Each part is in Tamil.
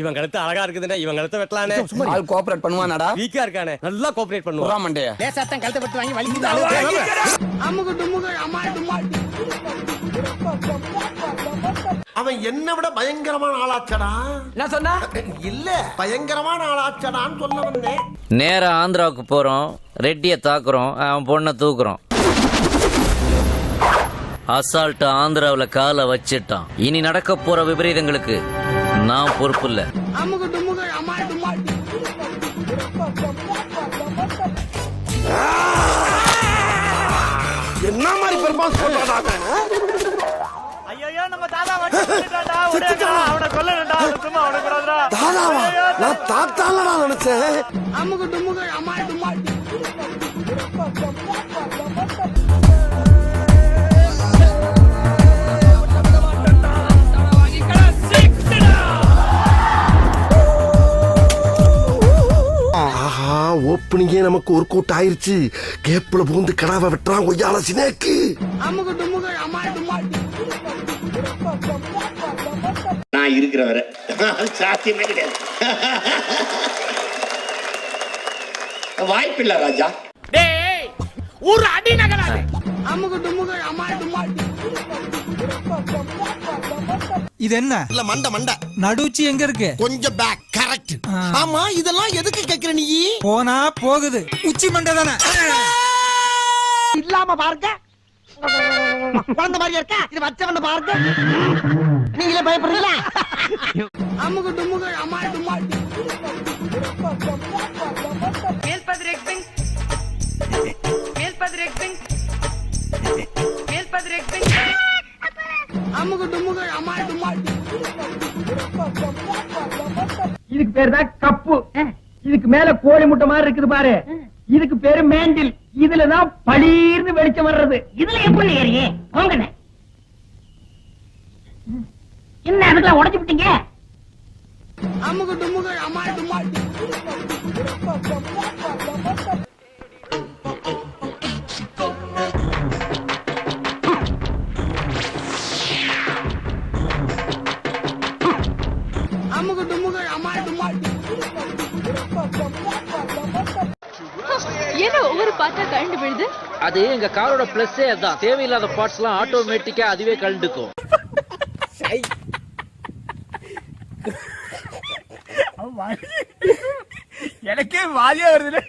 இவன் கழுத்து அழகா இருக்குதுண்ணே, இவன் கழுத்தை வெட்டலானே. ஆள் கோஆபரேட் பண்ணுவானாடா? வீக்கா இருக்கானே, நல்லா கோஆபரேட் பண்ணுவான். மண்டைய லேசாத்தான் கழுத்தை பட்டு வாங்கி வலிக்குது. அவன் என்ன விட பயங்கரமான ஆளாச்சடா. என்ன சொன்னா? இல்ல பயங்கரமான ஆளாச்சடான்னு சொல்ல வந்தேன். நேரா ஆந்திராவுக்கு போறோம், ரெட்டிய தாக்குறோம், அவன் பொண்ணை தூக்குறோம். அசால்ட் ஆந்திராவுல காலை வச்சிட்டான். இனி நடக்க போற விபரீதங்களுக்கு நான் பொறுப்பு இல்ல. என்ன மாதிரி பெர்ஃபார்மன்ஸ் பண்றாங்க? ஐயோ நம்ம தாதா வந்துட்டாடா, அவனை கொல்லணும்டா, சும்மா அவனை கொல்லாதடா. தாதாவா? நான் தாத்தாலடா நினைச்சேன். ஆஹா, ஓப்பனிங்கே நமக்கு ஒரு கூட்ட ஆயிருச்சு. கேப்ல பூந்து கடாவை வெட்டுறான் கொய்யால சினேக்கு. நான் இருக்கிற வரை சாத்தியமே கிடையாது. வாய்ப்பில்லை ராஜா. ஒரு அடி நகராது. இது என்ன? இல்ல மண்ட மண்ட நடுச்சி எங்க இருக்கு? கொஞ்சம் பேக். கரெக்ட். ஆமா, இதெல்லாம் எதுக்கு கேக்குற நீ? போனா போகுது. உச்சி மண்டை தானே. இல்லாம பாருங்க. குழந்தை மாதிரி இருக்கா? இது வச்சவன பாருங்க. நீங்களே பயப்படுறீங்களா? இதுக்கு பேரு தான் கப்பு. இதுக்கு மேல கோழி முட்டை மாதிரி இருக்குது பாரு. இதுக்கு பேரு மேண்டில். இதுலதான் பளீர்னு வெளிச்சம் வர்றது. இதுல எப்படி ஏறியே? போங்கண்ணே. என்ன அதுக்கெல்லாம் உடைச்சு விட்டீங்க? என்ன ஒவ்வொரு பாட்டா கழண்டு விழுது? அது எங்க காரோட பிளஸ்ஸே அதான். தேவையில்லாத பார்ட்ஸ் எல்லாம் ஆட்டோமேட்டிக்கா அதுவே கழண்டுக்கும். எனக்கே வாலியா வருது.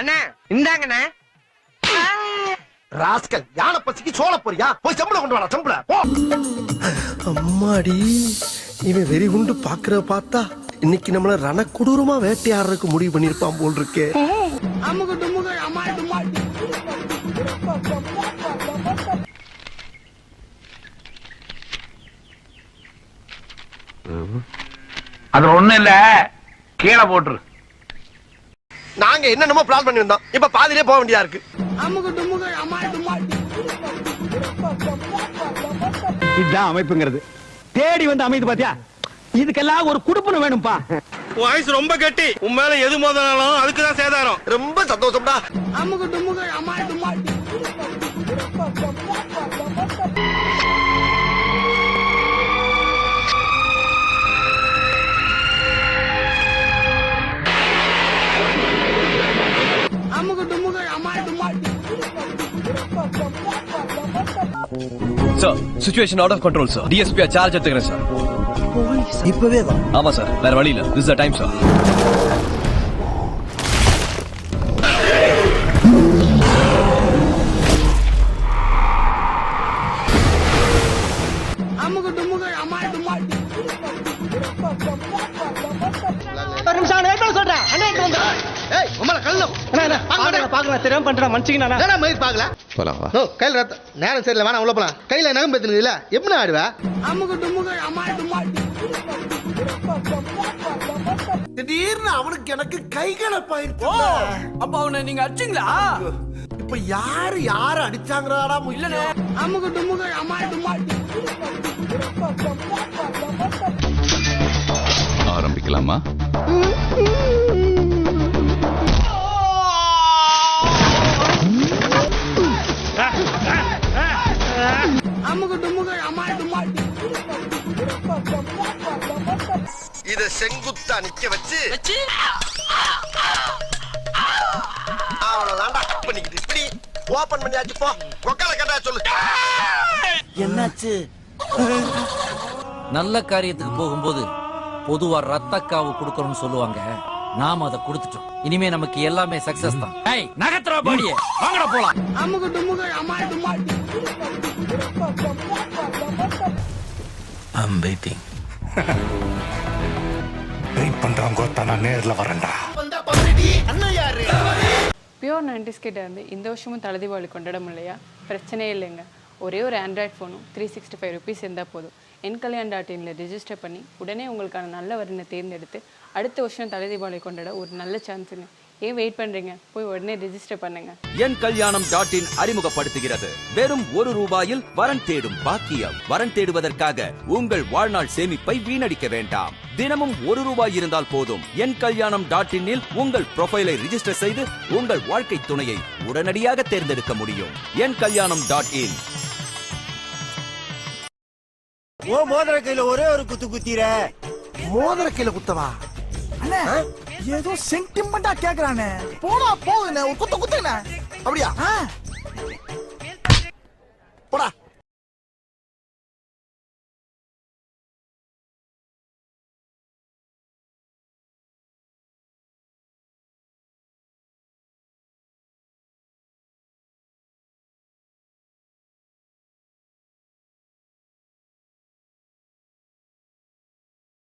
அண்ணா இந்தாங்கண்ணா. ராஸ்கல், யானை பசிக்கு சோள போறியா? போய் சம்பளம் கொண்டு வாடா, சம்பளம் போ. அம்மாடி, இவன் வெறி குண்டு பாக்குற பார்த்தா இன்னைக்கு நம்மள ரண கொடூரமா வேட்டையாடுறதுக்கு முடிவு பண்ணிருப்பான் போல் இருக்கே. அது ஒண்ணு இல்ல, கீழே போட்டுரு. நாங்க என்னென்னமோ பிளான் பண்ணி வந்தோம், இப்ப பாதியிலே போக வேண்டியதா இருக்கு. இதுதான் அமைப்புங்கிறது. தேடி வந்து அமைது பாத்தியா? இதுக்கெல்லாம் ஒரு குடுப்பன வேணும்பா. வாய்ஸ் ரொம்ப கட்டி. உன் மேல எது மோதினாலும் அதுக்குதான் சேதாரம். ரொம்ப சந்தோஷம்டா. Sir, situation out of control sir. DSP charge எடுத்துக்கிறேன் சார். இப்பவே தான். ஆமா சார், வேற வழி இல்ல. This is the time sir. ஒரு நிமிஷம் நான் சொல்றேன். அண்ணே வந்து ஏய், உம்மல கல்லம். பாக்குறேன் தெரியாம பண்றேன் மன்னிச்சிங்கண்ணா. என்னடா மயிர் பாக்கல? போலாம் வா. ஓ, கையில நேரம் சரியில்லை, வேணா உள்ள போலாம். கையில நகம் பேத்துனீங்கல, எப்படி ஆடுவ? திடீர்னு அவனுக்கு எனக்கு கைகளை பாயிருச்சு. அப்ப அவனை நீங்க அடிச்சீங்களா? இப்ப யாரு அடிச்சாங்கறாடா இல்லனே. அமுகு டுமுகு அமால் டுமால். ஆரம்பிக்கலாமா? அமுகு டுமுகு அமால் டுமால். இத செங்குத்தா நிக்க வச்சு அவ்வளவுதான்டா பண்ணிக்கிட்டு இப்படி ஓபன் பண்ணியாச்சு. போ கொக்கால கேட்டா சொல்லு. என்னாச்சு? நல்ல காரியத்துக்கு போகும்போது பொதுவா ரத்தக்காவு கொடுக்கணும்னு சொல்லுவாங்க. நாம அதை கொடுத்துட்டோம். இனிமே நமக்கு எல்லாமே சக்சஸ் தான். ஏய் நகத்ரா பாடியே வாங்கடா போலாம். அமுகு டுமுகு அமால் டுமால். I'm waiting. வெயிட் பண்றவங்க நான் நேர்ல வரேன்டா. அண்ணா யாரு? பியூர் 90s கிட்ட இருந்து இந்த வருஷமும் தலை தீபாவளி கொண்டாட முடியலையா? பிரச்சனையே இல்லைங்க. ஒரே ஒரு ஆண்ட்ராய்ட் ஃபோனும் 365 ருபீஸ் இருந்தால் போதும். NKalyan.in ரெஜிஸ்டர் பண்ணி உடனே உங்களுக்கான நல்ல வரனை தேர்ந்தெடுத்து அடுத்த வருஷம் தலை தீபாவளி கொண்டாட ஒரு நல்ல சான்ஸுங்க. ஏன் வெயிட் பண்றீங்க? போய் உடனே ரெஜிஸ்டர் பண்ணுங்க. NKalyanam.in அறிமுகப்படுத்துகிறது வெறும் ₹1 வரன் தேடும் பாக்கியம். வரன் தேடுவதற்காக உங்கள் வாழ்நாள் சேமிப்பை வீணடிக்க வேண்டாம். தினமும் ₹1 இருந்தால் போதும். NKalyanam.in இல் உங்கள் ப்ரொஃபைலை ரிஜிஸ்டர் செய்து உங்கள் வாழ்க்கை துணையை உடனடியாக தேர்ந்தெடுக்க முடியும். NKalyanam.in. ஓ மோதிர கையில ஒரே ஒரு குத்து குத்திர. மோதிர கையில குத்தவா? அண்ணே ஏதோ சென்டிமெண்டா கேக்குறானே. போடா போகுதுண்ணே, ஒரு குத்து குத்துண்ணே. அப்படியா?